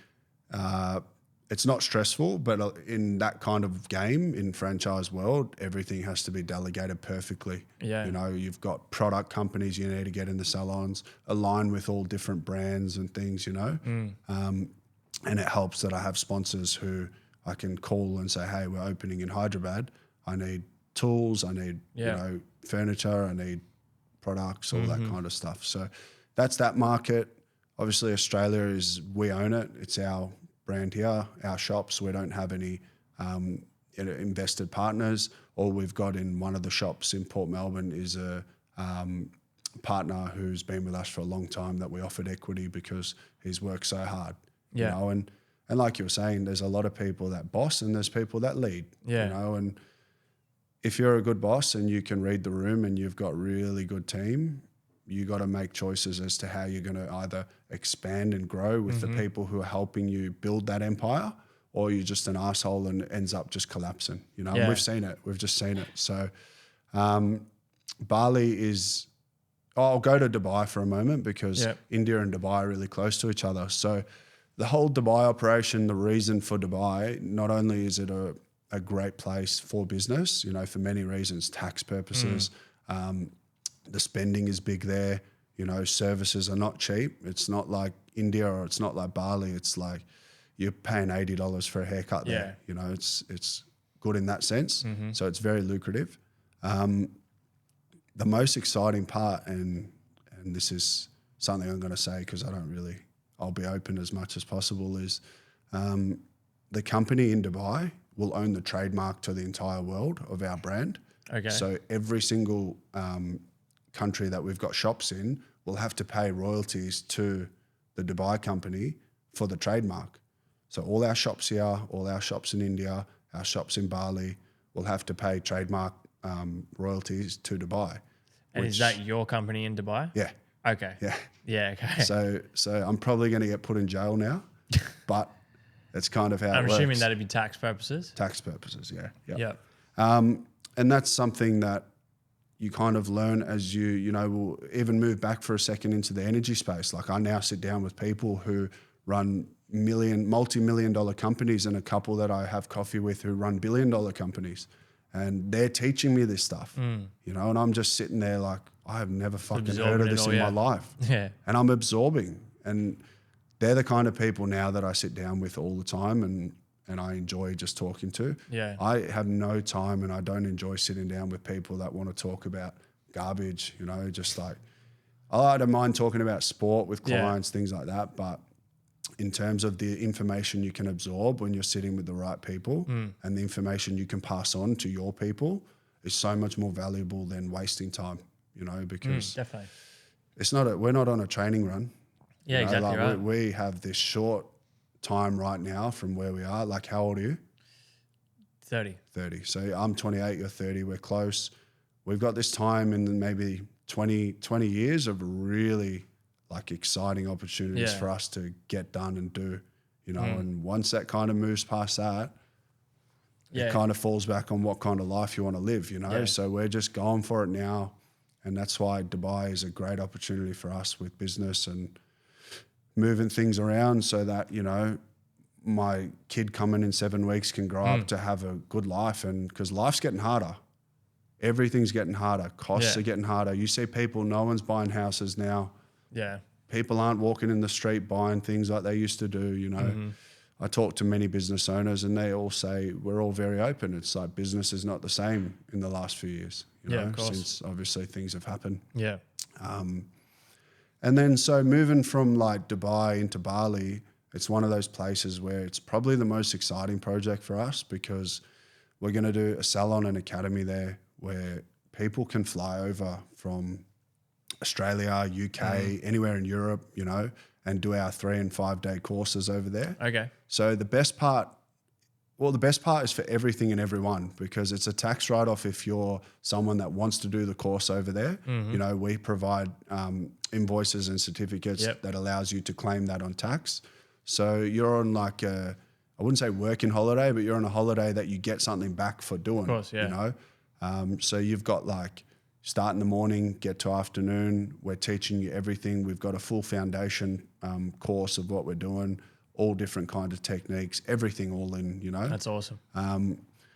it's not stressful, but in that kind of game, in franchise world, everything has to be delegated perfectly. You've got product companies you need to get in the salons, align with all different brands and things, and it helps that I have sponsors who I can call and say, hey, we're opening in Hyderabad. I need tools, I need, furniture, I need products, all that kind of stuff. So that's that market. Obviously Australia we own it. It's our brand here, our shops. We don't have any invested partners. All we've got in one of the shops in Port Melbourne is a partner who's been with us for a long time that we offered equity because he's worked so hard. And like you were saying, there's a lot of people that boss and there's people that lead. And if you're a good boss and you can read the room and you've got really good team, you got to make choices as to how you're going to either expand and grow with the people who are helping you build that empire, or you're just an asshole and it ends up just collapsing. And we've seen it. We've just seen it. So Bali is, I'll go to Dubai for a moment because India and Dubai are really close to each other. So the whole Dubai operation, the reason for Dubai, not only is it a great place for business, for many reasons, tax purposes, the spending is big there. You know, services are not cheap. It's not like India or it's not like Bali. It's like you're paying $80 for a haircut there. You know, it's good in that sense. So it's very lucrative. The most exciting part, and this is something I'm going to say because I'll be open as much as possible, is the company in Dubai will own the trademark to the entire world of our brand.
Okay.
So every single country that we've got shops in will have to pay royalties to the Dubai company for the trademark. So all our shops here, all our shops in India, our shops in Bali will have to pay trademark royalties to Dubai.
And is that your company in Dubai?
Yeah.
Okay.
Yeah.
Yeah. Okay.
So I'm probably going to get put in jail now, but it's kind of how
I'm
it works.
assuming that'd be tax purposes.
Tax purposes, yeah.
Yep.
And that's something that you kind of learn as you will even move back for a second into the energy space. Like I now sit down with people who run multi-million dollar companies and a couple that I have coffee with who run billion-dollar companies. And they're teaching me this stuff, you know, and I'm just sitting there like, I have never fucking heard of this in my life.
Yeah.
And I'm absorbing. And they're the kind of people now that I sit down with all the time and I enjoy just talking to.
Yeah.
I have no time and I don't enjoy sitting down with people that want to talk about garbage, you know, just like, I don't mind talking about sport with clients, things like that. But in terms of the information you can absorb when you're sitting with the right people and the information you can pass on to your people is so much more valuable than wasting time, you know, because
Definitely.
we're not on a training run.
Yeah, exactly
like
right.
we have this short time right now from where we are. Like, how old are you?
30.
30. So I'm 28, you're 30, we're close. We've got this time in maybe 20 years of really like exciting opportunities for us to get done and do, you know, and once that kind of moves past that, it kind of falls back on what kind of life you want to live, you know? So we're just going for it now. And that's why Dubai is a great opportunity for us with business and moving things around so that, you know, my kid coming in 7 weeks can grow up to have a good life. And because life's getting harder. Everything's getting harder. Costs are getting harder. You see people, no one's buying houses now.
Yeah.
People aren't walking in the street buying things like they used to do, you know. I talk to many business owners and they all say we're all very open. It's like business is not the same in the last few years, you know, since obviously things have happened.
Yeah.
And then so moving from like Dubai into Bali, it's one of those places where it's probably the most exciting project for us because we're going to do a salon and academy there where people can fly over from Australia, UK, anywhere in Europe, you know, and do our 3 and 5 day courses over there.
Okay.
So the best part is for everything and everyone because it's a tax write-off if you're someone that wants to do the course over there. You know, we provide invoices and certificates that allows you to claim that on tax. So you're on like I wouldn't say working holiday, but you're on a holiday that you get something back for doing,
Of course,
you know. So you've got like start in the morning, get to afternoon. We're teaching you everything. We've got a full foundation course of what we're doing, all different kinds of techniques, everything all in, you know.
That's awesome.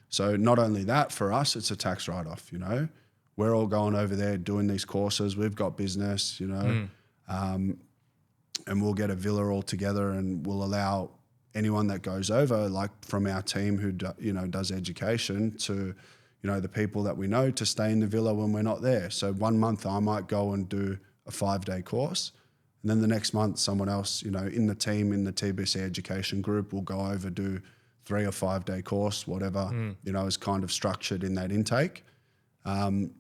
So not only that, for us, it's a tax write-off, you know. We're all going over there doing these courses. We've got business, you know, and we'll get a villa all together and we'll allow anyone that goes over, like from our team who, does education to, you know, the people that we know to stay in the villa when we're not there. So 1 month I might go and do a 5-day course. And then the next month someone else, you know, in the team, in the TBC education group will go over, do 3 or 5 day course, whatever, you know, is kind of structured in that intake. And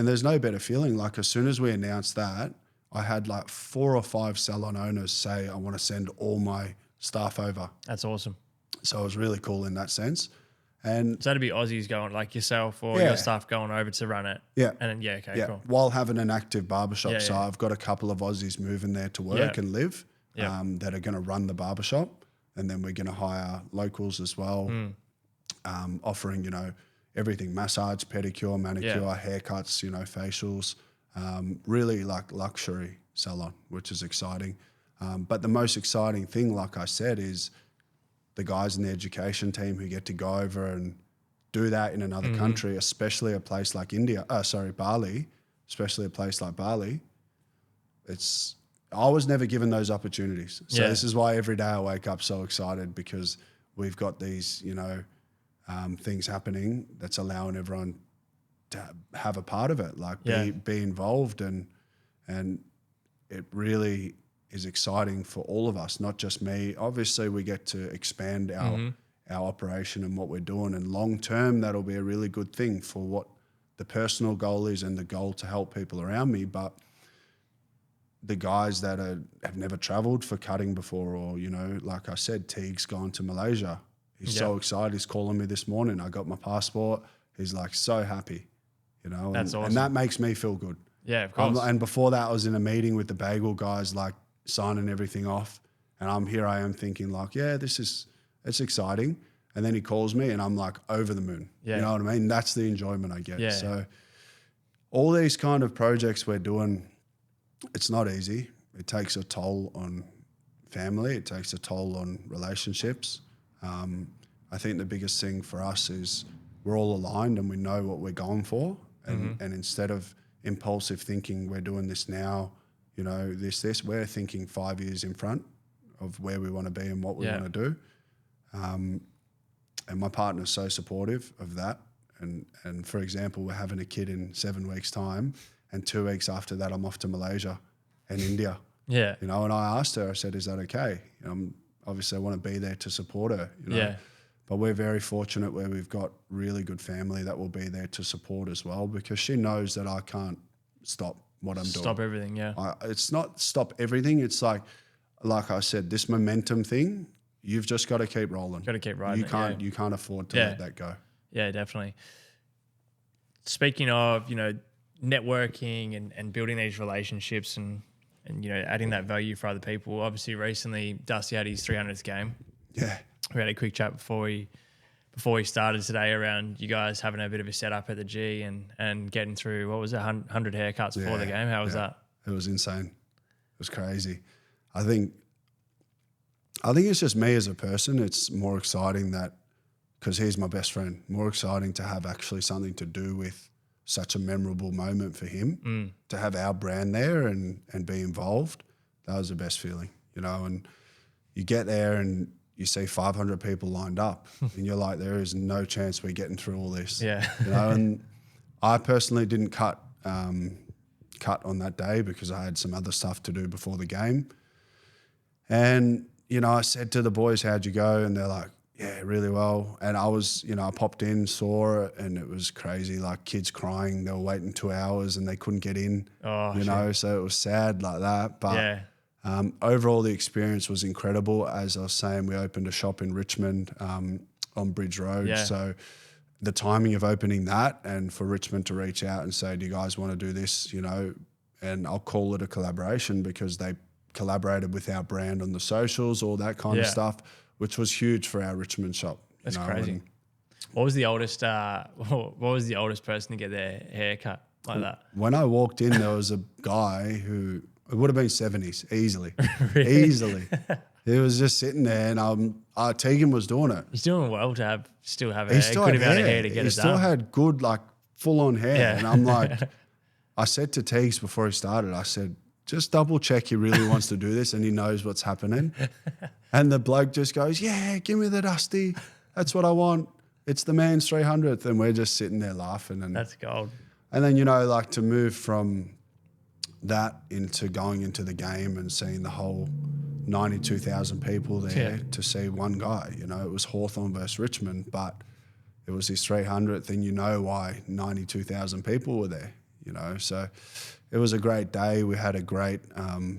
there's no better feeling. Like as soon as we announced that, I had like 4 or 5 salon owners say, I want to send all my staff over.
That's awesome.
So it was really cool in that sense. And
so that'd be Aussies going like yourself or your staff going over to run it.
Yeah.
And then, cool.
While having an active barbershop.
Yeah,
so I've got a couple of Aussies moving there to work and live that are going to run the barbershop. And then we're going to hire locals as well, offering, you know, everything, massage, pedicure, manicure, haircuts, you know, facials, really like luxury salon, which is exciting. But the most exciting thing, like I said, is the guys in the education team who get to go over and do that in another country, especially a place like Bali, especially a place like Bali. I was never given those opportunities. So
Yeah.
this is why every day I wake up so excited, because we've got these, things happening that's allowing everyone to have a part of it, like be involved, and it really is exciting for all of us, not just me. Obviously, we get to expand our operation and what we're doing, and long term, that'll be a really good thing for what the personal goal is and the goal to help people around me. But the guys that have never traveled for cutting before, or, like I said, Teague's gone to Malaysia. He's so excited. He's calling me this morning. I got my passport. He's like so happy,
That's awesome.
And that makes me feel good.
Yeah, of course.
And before that, I was in a meeting with the bagel guys, like signing everything off. And I am thinking like, yeah, it's exciting. And then he calls me and I'm like over the moon.
Yeah.
You know what I mean? That's the enjoyment I get.
Yeah.
So all these kind of projects we're doing, it's not easy. It takes a toll on family. It takes a toll on relationships. I think the biggest thing for us is we're all aligned and we know what we're going for. And instead of impulsive thinking, we're doing this now, this, we're thinking 5 years in front of where we want to be and what we want to do. And my partner's so supportive of that. And for example, we're having a kid in 7 weeks' time, and 2 weeks after that, I'm off to Malaysia and India.
Yeah.
And I asked her, I said, is that okay? Obviously, I want to be there to support her.
Yeah.
But we're very fortunate where we've got really good family that will be there to support as well, because she knows that I can't stop what I'm doing.
Stop everything, yeah.
It's not stop everything. It's like I said, this momentum thing, you've just got to keep rolling.
Got to keep riding.
You can't afford to let that go.
Yeah, definitely. Speaking of, networking and building these relationships and adding that value for other people. Obviously, recently Dusty had his 300th game.
Yeah.
We had a quick chat before we started today around you guys having a bit of a setup at the G and getting through, what was it, 100 haircuts before the game. How was that?
It was insane. It was crazy. I think it's just me as a person. It's more exciting because he's my best friend, more exciting to have actually something to do with such a memorable moment for him, to have our brand there and be involved. That was the best feeling, and you get there and you see 500 people lined up and you're like, there is no chance we're getting through all this.
Yeah.
And I personally didn't cut on that day because I had some other stuff to do before the game. And, I said to the boys, how'd you go? And they're like, yeah, really well. And I was, I popped in, saw it, and it was crazy, like kids crying. They were waiting 2 hours and they couldn't get in, so it was sad like that. But overall, the experience was incredible. As I was saying, we opened a shop in Richmond on Bridge Road. Yeah. So the timing of opening that and for Richmond to reach out and say, do you guys want to do this, and I'll call it a collaboration because they collaborated with our brand on the socials, all that kind of stuff, which was huge for our Richmond shop.
That's crazy. What was the oldest person to get their hair cut like that?
When I walked in, there was a guy who, it would have been 70s, easily.
Really?
Easily. He was just sitting there and Tegan was doing it.
He's doing well to still have a good amount of hair to get it done.
He still had good, full-on hair.
Yeah.
And I'm like, I said to Teagues before he started, I said, just double check he really wants to do this and he knows what's happening. And the bloke just goes, yeah, give me the Dusty. That's what I want. It's the man's 300th. And we're just sitting there laughing. And
that's gold.
And then, to move from that into going into the game and seeing the whole 92,000 people there to see one guy, it was Hawthorn versus Richmond, but it was his 300th and why 92,000 people were there, so it was a great day. We had a great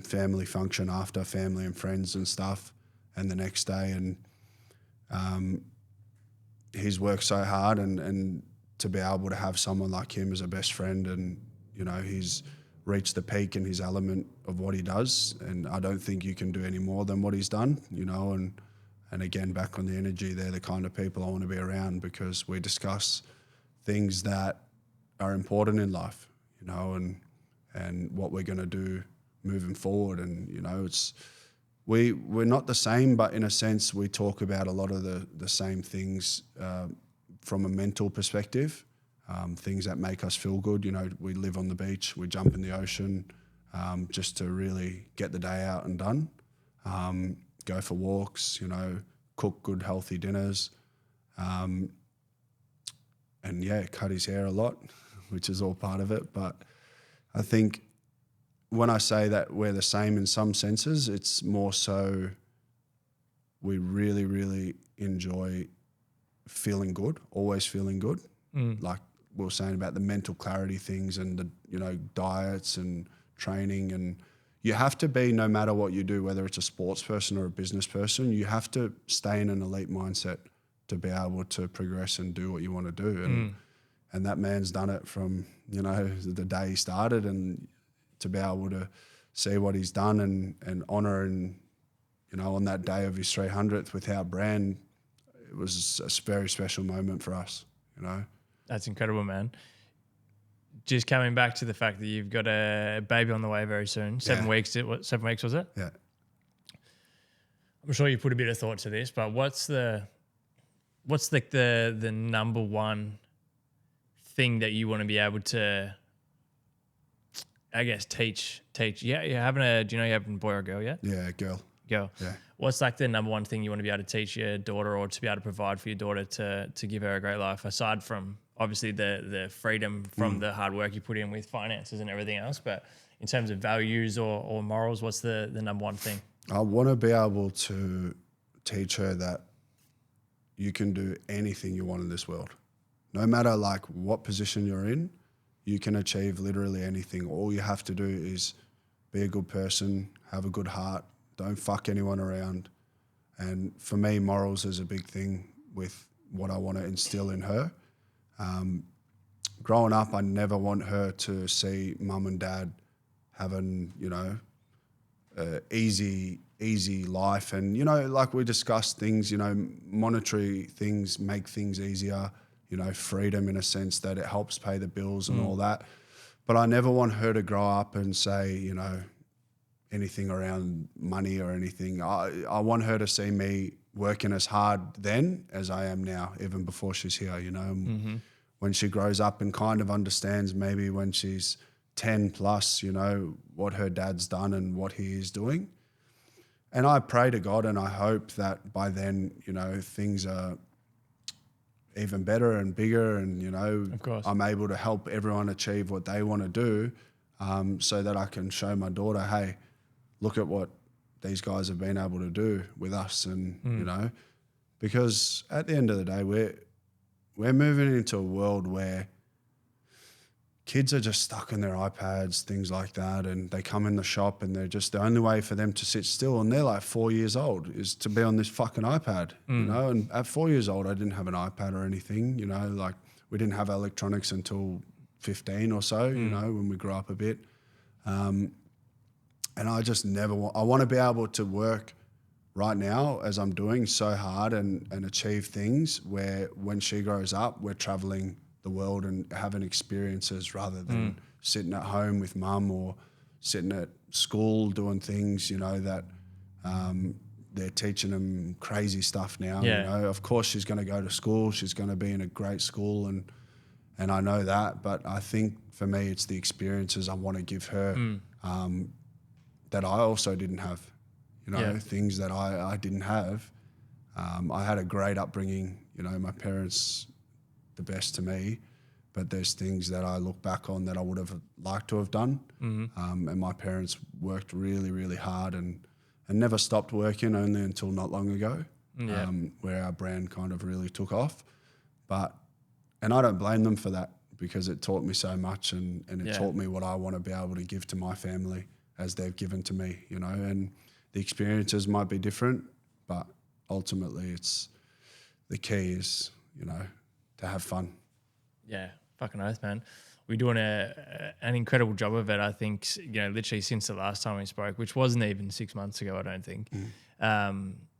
family function after, family and friends and stuff, and the next day, and he's worked so hard and to be able to have someone like him as a best friend and, he's reached the peak in his element of what he does, and I don't think you can do any more than what he's done, and again, back on the energy, they're the kind of people I want to be around because we discuss things that are important in life, and what we're going to do moving forward. And, we're not the same, but in a sense, we talk about a lot of the same things from a mental perspective, things that make us feel good. We live on the beach, we jump in the ocean, just to really get the day out and done. Go for walks, you know, cook good, healthy dinners. And yeah, cut his hair a lot, which is all part of it. But I think when I say that we're the same in some senses, it's more so we really, really enjoy feeling good, always feeling good. Like we were saying about the mental clarity things and the, you know, diets and training, and you have to be, no matter what you do, whether it's a sports person or a business person, you have to stay in an elite mindset to be able to progress and do what you want to do. And that man's done it from, you know, the day he started, and to be able to see what he's done and honour, and, you know, on that day of his 300th with our brand, it was a very special moment for us, you know.
That's incredible, man. Just coming back to the fact that you've got a baby on the way very soon. 7 weeks. 7 weeks was it?
Yeah.
I'm sure you put a bit of thought to this, but what's the number one thing that you want to be able to, I guess, teach? Yeah, do you know you're having a boy or a girl yet?
Yeah, girl.
Girl.
Yeah.
What's like the number one thing you want to be able to teach your daughter, or to be able to provide for your daughter to give her a great life, aside from obviously the freedom from the hard work you put in with finances and everything else, but in terms of values or morals, what's the number one thing?
I want to be able to teach her that you can do anything you want in this world. No matter like what position you're in, you can achieve literally anything. All you have to do is be a good person, have a good heart, don't fuck anyone around. And for me, morals is a big thing with what I want to instill in her. Growing up, I never want her to see mum and dad having, you know, easy life. And, you know, like we discussed things, you know, monetary things make things easier, you know, freedom in a sense that it helps pay the bills and all that. But I never want her to grow up and say, you know, anything around money or anything. I want her to see me working as hard then as I am now, even before she's here, you know. When she grows up and kind of understands, maybe when she's 10 plus, you know, what her dad's done and what he is doing. And I pray to God and I hope that by then, you know, things are even better and bigger, and, you know,
Of course.
I'm able to help everyone achieve what they want to do, so that I can show my daughter, hey, look at what these guys have been able to do with us. And, you know, because at the end of the day, we're moving into a world where kids are just stuck in their iPads, things like that, and they come in the shop and they're just, the only way for them to sit still, and they're like 4 years old, is to be on this fucking iPad, you know. And at 4 years old, I didn't have an iPad or anything, you know, like we didn't have electronics until 15 or so, you know, when we grew up a bit. And I just never want, I want to be able to work right now as I'm doing so hard and achieve things where when she grows up, we're traveling the world and having experiences rather than sitting at home with mum or sitting at school doing things, you know, that they're teaching them crazy stuff now.
Yeah.
You know, of course she's going to go to school. She's going to be in a great school, and I know that. But I think for me, it's the experiences I want to give her that I also didn't have, you know, things that I didn't have. I had a great upbringing, you know, my parents, the best to me, but there's things that I look back on that I would have liked to have done. And my parents worked really, really hard and never stopped working, only until not long ago, where our brand kind of really took off. And I don't blame them for that, because it taught me so much, and it taught me what I want to be able to give to my family as they've given to me, you know. And the experiences might be different, but ultimately it's, the key is, you know, to have fun.
Yeah, fucking oath, man. We're doing an incredible job of it, I think, you know, literally since the last time we spoke, which wasn't even 6 months ago, I don't think.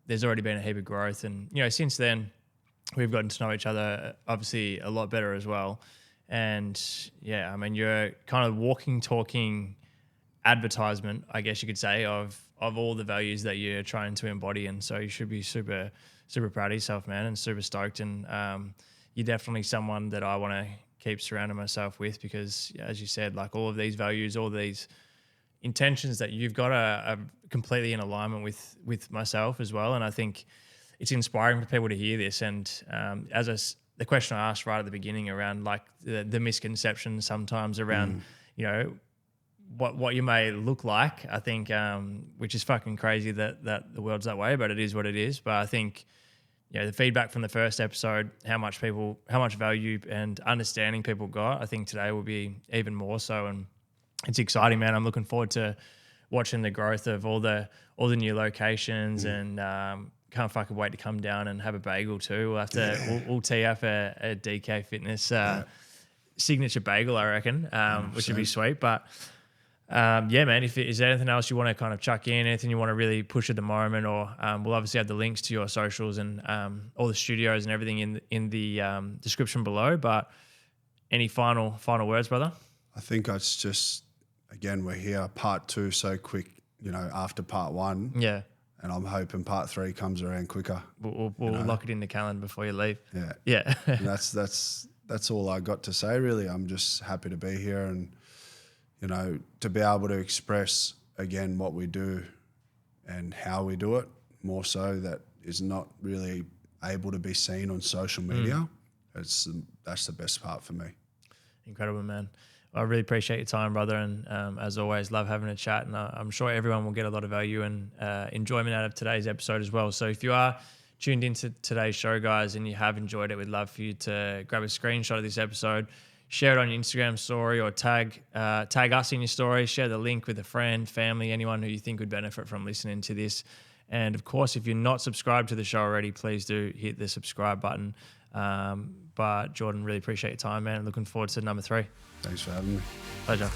There's already been a heap of growth. And, you know, since then, we've gotten to know each other obviously a lot better as well. And, yeah, I mean, you're kind of walking, talking advertisement, I guess you could say, of all the values that you're trying to embody. And so you should be super, super proud of yourself, man, and super stoked. And you're definitely someone that I want to keep surrounding myself with, because, as you said, like all of these values, all these intentions that you've got are completely in alignment with myself as well. And I think it's inspiring for people to hear this. And the question I asked right at the beginning around like the misconceptions sometimes around, you know, what you may look like, I think, which is fucking crazy that the world's that way, but it is what it is. But I think, you know, the feedback from the first episode, how much value and understanding people got, I think today will be even more so. And it's exciting, man. I'm looking forward to watching the growth of all the new locations, and can't fucking wait to come down and have a bagel too. We'll have to we'll tee up a DK Fitness signature bagel, I reckon, which would be sweet. But yeah, man, is there anything else you want to kind of chuck in, anything you want to really push at the moment, or we'll obviously have the links to your socials and all the studios and everything in the description below. But any final words, brother?
I think it's just, again, we're here, part 2 so quick, you know, after part 1.
Yeah.
And I'm hoping part 3 comes around quicker.
We'll lock it in the calendar before you leave.
Yeah.
Yeah.
And that's all I got to say, really. I'm just happy to be here and, you know, to be able to express, again, what we do and how we do it, more so that is not really able to be seen on social media. That's the best part for me.
Incredible, man. I really appreciate your time, brother. And as always, love having a chat. And I'm sure everyone will get a lot of value and enjoyment out of today's episode as well. So if you are tuned into today's show, guys, and you have enjoyed it, we'd love for you to grab a screenshot of this episode, share it on your Instagram story, or tag us in your story, share the link with a friend, family, anyone who you think would benefit from listening to this. And of course, if you're not subscribed to the show already, please do hit the subscribe button. But Jordan, really appreciate your time, man. Looking forward to number 3.
Thanks for having me.
Pleasure.